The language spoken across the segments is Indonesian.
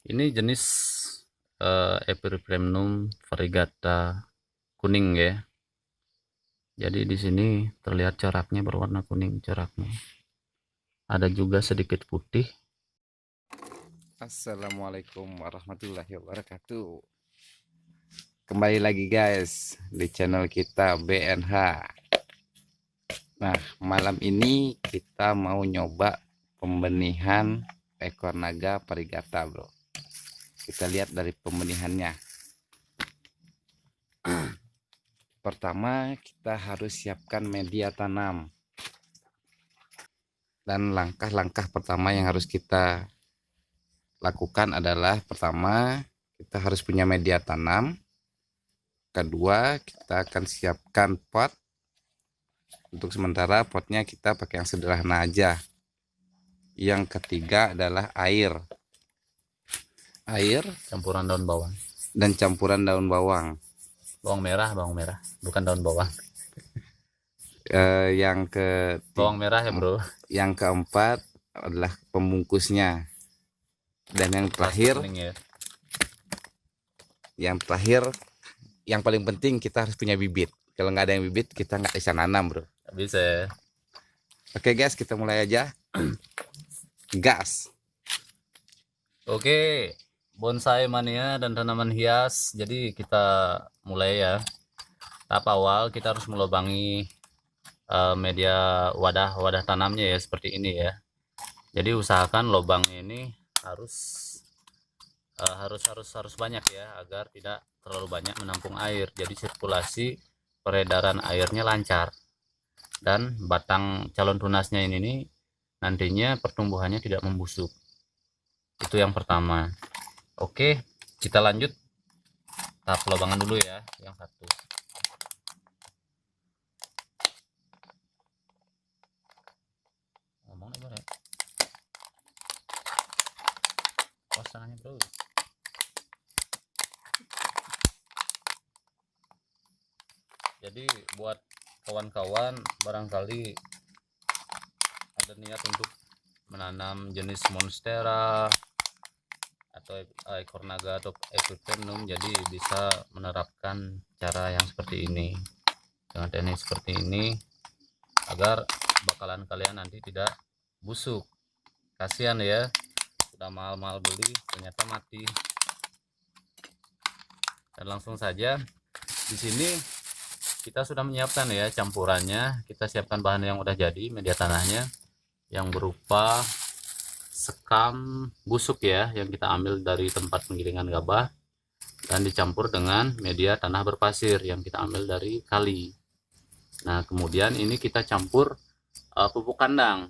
Ini jenis Epipremnum variegata kuning ya. Jadi di sini terlihat coraknya berwarna kuning coraknya. Ada juga sedikit putih. Assalamualaikum warahmatullahi wabarakatuh. Kembali lagi guys di channel kita BNH. Nah, malam ini kita mau nyoba pembenihan ekor naga varigata, bro. Kita lihat dari pembenihannya. Pertama, kita harus siapkan media tanam. Dan langkah-langkah pertama yang harus kita lakukan adalah pertama, kita harus punya media tanam. Kedua, kita akan siapkan pot. Untuk sementara potnya kita pakai yang sederhana aja. Yang ketiga adalah air Campuran daun bawang. dan campuran daun bawang. Bawang merah, bukan daun bawang. Bawang merah ya bro. Yang keempat adalah pembungkusnya. Dan yang terakhir, Ya. yang paling penting kita harus punya bibit. Kalau nggak ada yang bibit, kita nggak bisa nanam, bro. Bisa ya. Oke guys, kita mulai aja. Gas. Oke, bonsai mania dan tanaman hias. Jadi kita mulai ya. Tahap awal kita harus melubangi media wadah tanamnya ya, seperti ini ya. Jadi usahakan lubang ini harus banyak ya, agar tidak terlalu banyak menampung air. Jadi sirkulasi peredaran airnya lancar, dan batang calon tunasnya ini nantinya pertumbuhannya tidak membusuk. Itu yang pertama. Oke, kita lanjut tahap pelubangan dulu ya, yang satu. Ngomong ya. Awas tangannya bro. Jadi buat kawan-kawan barangkali ada niat untuk menanam jenis monstera atau ekor naga atau Epipremnum, jadi bisa menerapkan cara yang seperti ini, dengan teknik seperti ini, agar bakalan kalian nanti tidak busuk. Kasihan ya, sudah mahal-mahal beli ternyata mati. Dan langsung saja di sini kita sudah menyiapkan ya campurannya. Kita siapkan bahan yang udah jadi, media tanahnya yang berupa sekam busuk ya, yang kita ambil dari tempat penggilingan gabah, dan dicampur dengan media tanah berpasir yang kita ambil dari kali. Nah, kemudian ini kita campur pupuk kandang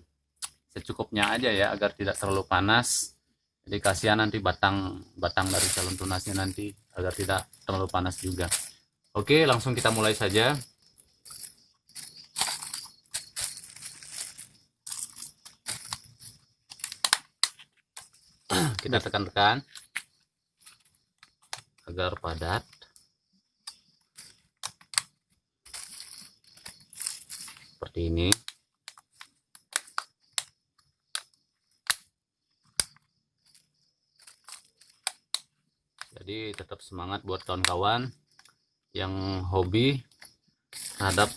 secukupnya aja ya, agar tidak terlalu panas. Jadi kasihan nanti batang dari calon tunasnya nanti, agar tidak terlalu panas juga. Oke, langsung kita mulai saja. Kita tekan-tekan agar padat. Seperti ini. Jadi tetap semangat buat kawan-kawan yang hobi terhadap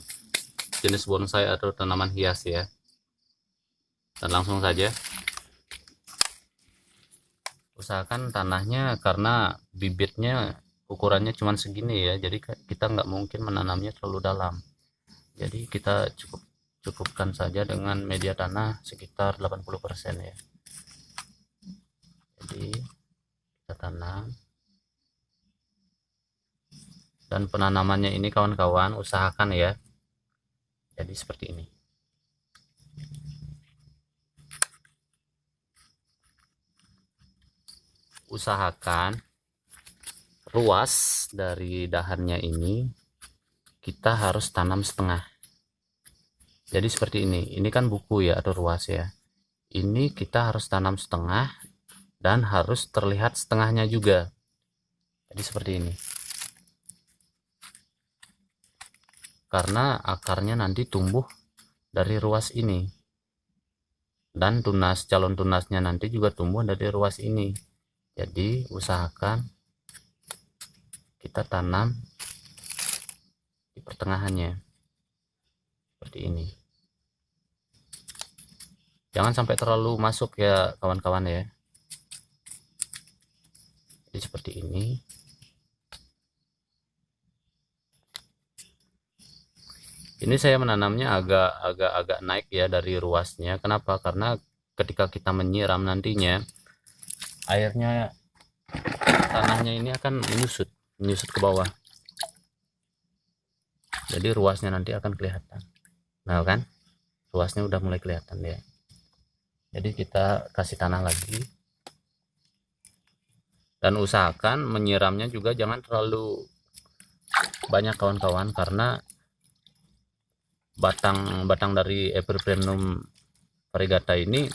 jenis bonsai atau tanaman hias ya. Dan langsung saja, usahakan tanahnya, karena bibitnya ukurannya cuma segini ya, jadi kita nggak mungkin menanamnya terlalu dalam. Jadi kita cukupkan saja dengan media tanah sekitar 80% ya. Jadi kita tanam. Dan penanamannya ini kawan-kawan usahakan ya, jadi seperti ini. Usahakan ruas dari dahannya ini kita harus tanam setengah. Jadi seperti ini kan buku ya atau ruas ya, ini kita harus tanam setengah dan harus terlihat setengahnya juga. Jadi seperti ini, karena akarnya nanti tumbuh dari ruas ini, dan calon tunasnya nanti juga tumbuh dari ruas ini. Jadi usahakan kita tanam di pertengahannya seperti ini. Jangan sampai terlalu masuk ya kawan-kawan ya. Jadi seperti ini. Ini saya menanamnya agak naik ya dari ruasnya. Kenapa? Karena ketika kita menyiram nantinya airnya, tanahnya ini akan menyusut ke bawah. Jadi ruasnya nanti akan kelihatan. Nah kan, ruasnya udah mulai kelihatan ya. Jadi kita kasih tanah lagi. Dan usahakan menyiramnya juga jangan terlalu banyak kawan-kawan, karena batang dari Epipremnum variegata ini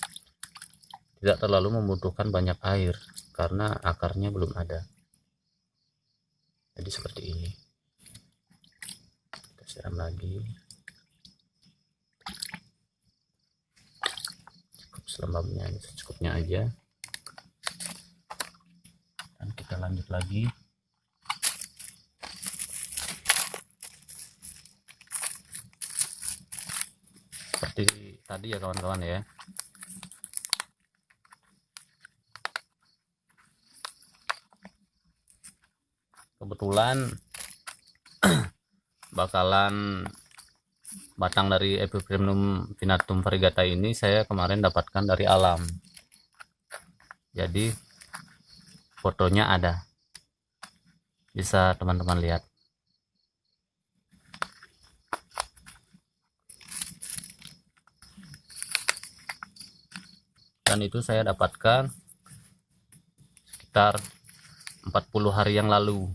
tidak terlalu membutuhkan banyak air karena akarnya belum ada. Jadi seperti ini. Kita siram lagi. Cukup selembabnya, secukupnya aja. Dan kita lanjut lagi. Seperti tadi ya kawan-kawan ya. Kebetulan bakalan batang dari Epipremnum pinnatum variegata ini saya kemarin dapatkan dari alam. Jadi fotonya ada, bisa teman-teman lihat. Dan itu saya dapatkan sekitar 40 hari yang lalu.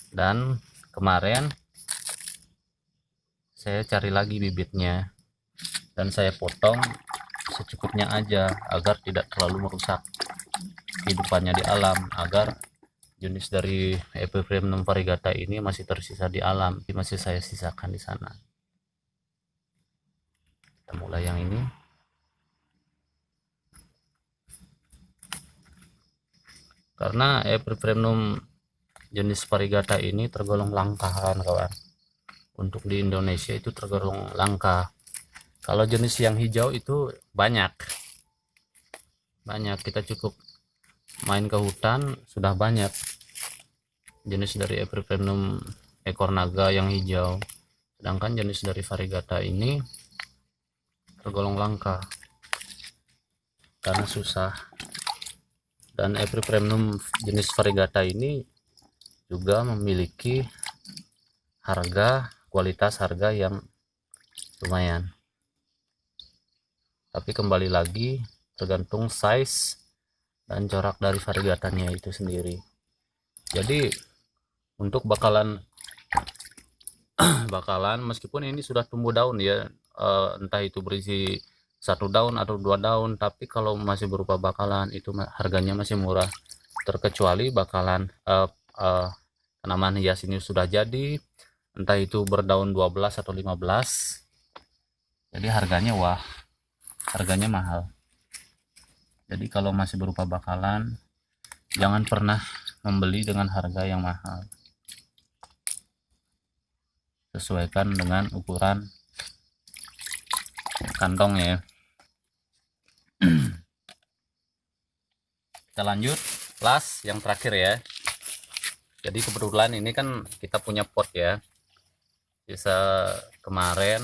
Dan kemarin saya cari lagi bibitnya dan saya potong secukupnya aja agar tidak terlalu merusak kehidupannya di alam, agar jenis dari Epipremnum variegata ini masih tersisa di alam, masih saya sisakan di sana. Kita mulai yang ini. Karena Epipremnum jenis variegata ini tergolong langka kawan. Untuk di Indonesia itu tergolong langka. Kalau jenis yang hijau itu banyak. Kita cukup main ke hutan sudah banyak jenis dari Epipremnum ekor naga yang hijau. Sedangkan jenis dari variegata ini tergolong langka karena susah. Dan Epipremnum jenis variegata ini juga memiliki kualitas harga yang lumayan. Tapi kembali lagi tergantung size dan corak dari variegatanya itu sendiri. Jadi untuk bakalan meskipun ini sudah tumbuh daun ya, entah itu berisi 1 daun atau 2 daun, tapi kalau masih berupa bakalan itu harganya masih murah. Terkecuali bakalan tanaman hias ini sudah jadi, entah itu berdaun 12 atau 15, jadi harganya mahal. Jadi kalau masih berupa bakalan, jangan pernah membeli dengan harga yang mahal. Sesuaikan dengan ukuran kantong ya. Kita lanjut las yang terakhir ya. Jadi kebetulan ini kan kita punya pot ya, sisa kemarin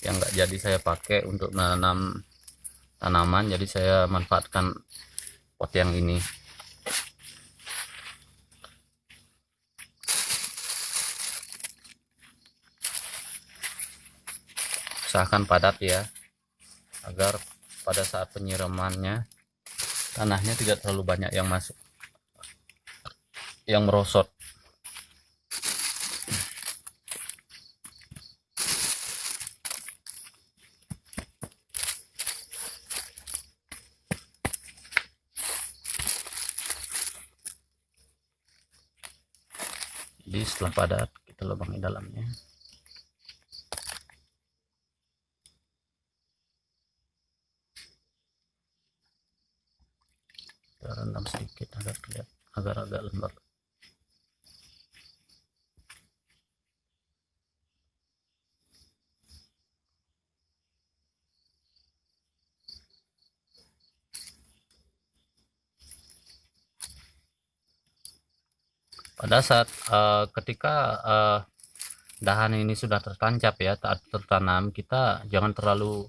yang nggak jadi saya pakai untuk menanam tanaman, jadi saya manfaatkan pot yang ini. Usahakan padat ya, agar pada saat penyiramannya tanahnya tidak terlalu banyak yang masuk, yang merosot. Jadi setelah padat kita lubangi dalamnya. kita rendam sedikit agar terlihat agar agak lembab. Pada saat ketika dahan ini sudah tertancap ya, saat tertanam, kita jangan terlalu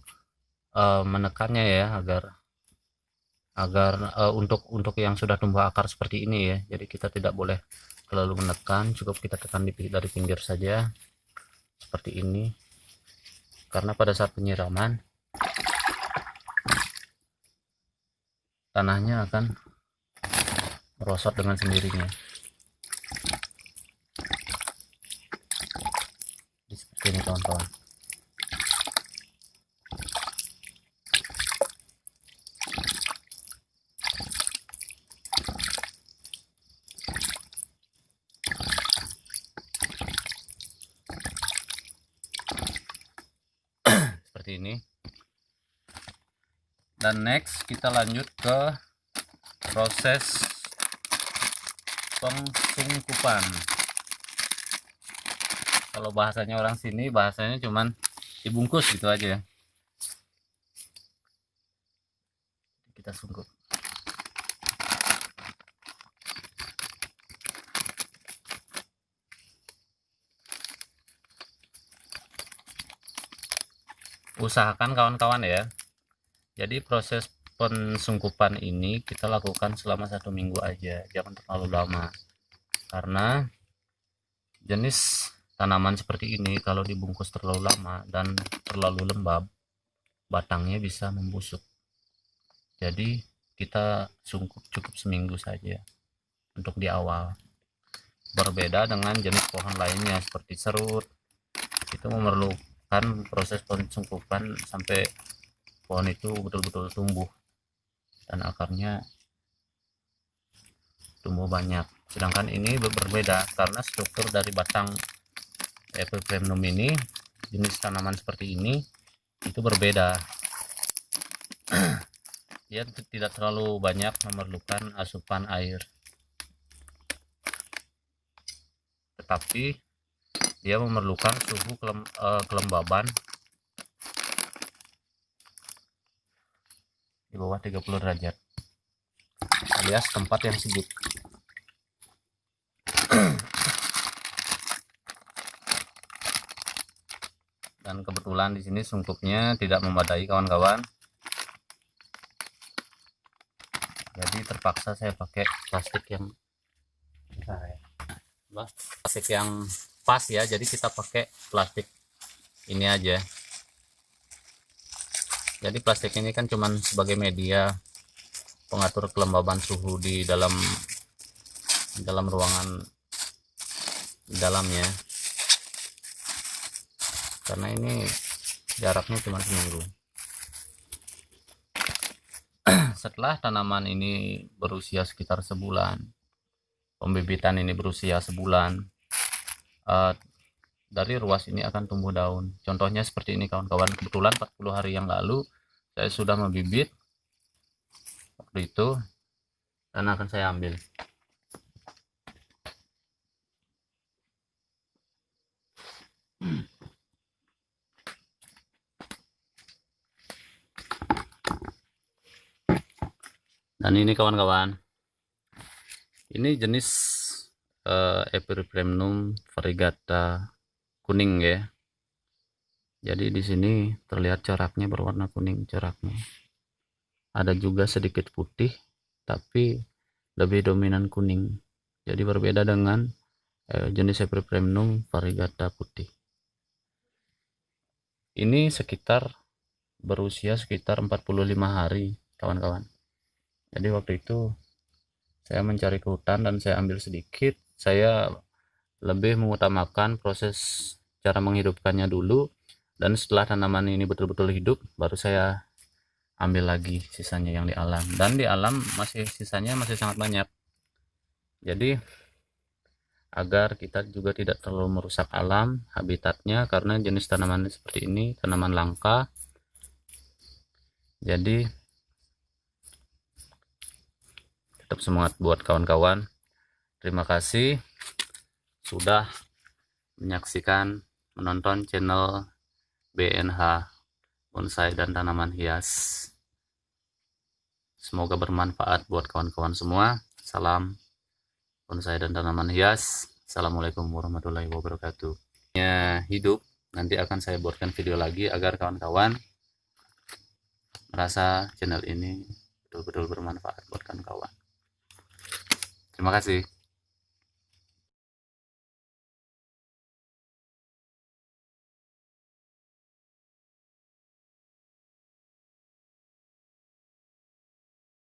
menekannya ya, agar untuk yang sudah tumbuh akar seperti ini ya. Jadi kita tidak boleh terlalu menekan, cukup kita tekan dari pinggir saja seperti ini, karena pada saat penyiraman tanahnya akan merosot dengan sendirinya. Seperti ini kawan-kawan. Seperti ini. Dan next kita lanjut ke proses pengsungkupan. Kalau bahasanya orang sini, bahasanya cuman dibungkus gitu aja. Kita sungkup. Usahakan kawan-kawan ya. Jadi proses pensungkupan ini kita lakukan selama 1 minggu aja, jangan terlalu lama. Karena jenis tanaman seperti ini kalau dibungkus terlalu lama dan terlalu lembab, batangnya bisa membusuk. Jadi kita sungkup cukup seminggu saja untuk di awal. Berbeda dengan jenis pohon lainnya seperti serut, itu memerlukan proses pensungkupan sampai pohon itu betul-betul tumbuh dan akarnya tumbuh banyak. Sedangkan ini berbeda karena struktur dari batang Epipremnum ini, jenis tanaman seperti ini itu berbeda. Dia tidak terlalu banyak memerlukan asupan air, tetapi dia memerlukan suhu kelembaban di bawah 30 derajat alias tempat yang sejuk. Dan kebetulan di sini sungkupnya tidak memadai kawan-kawan, jadi terpaksa saya pakai plastik yang pas ya. Jadi kita pakai plastik ini aja. Jadi plastik ini kan cuman sebagai media pengatur kelembaban suhu di dalam ruangan dalamnya, karena ini jaraknya cuma seminggu. Setelah tanaman ini berusia sekitar sebulan, pembibitan ini berusia sebulan, dari ruas ini akan tumbuh daun. Contohnya seperti ini kawan-kawan. Kebetulan 40 hari yang lalu saya sudah membibit waktu itu dan akan saya ambil. Dan ini kawan-kawan, ini jenis Epipremnum variegata kuning ya. Jadi di sini terlihat coraknya berwarna kuning coraknya. Ada juga sedikit putih, tapi lebih dominan kuning. Jadi berbeda dengan jenis Epipremnum variegata putih. Ini berusia sekitar 45 hari kawan-kawan. Jadi waktu itu saya mencari ke hutan dan saya ambil sedikit. Saya lebih mengutamakan proses cara menghidupkannya dulu, dan setelah tanaman ini betul-betul hidup baru saya ambil lagi sisanya yang di alam. Dan di alam sisanya masih sangat banyak. Jadi agar kita juga tidak terlalu merusak alam habitatnya, karena jenis tanaman seperti ini tanaman langka. Jadi Tetap semangat buat kawan-kawan. Terima kasih sudah menyaksikan, menonton channel BNH Bonsai dan Tanaman Hias. Semoga bermanfaat buat kawan-kawan semua. Salam bonsai dan tanaman hias. Assalamualaikum warahmatullahi wabarakatuh. Ya, hidup, nanti akan saya buatkan video lagi agar kawan-kawan merasa channel ini betul-betul bermanfaat buat kawan-kawan. Terima kasih.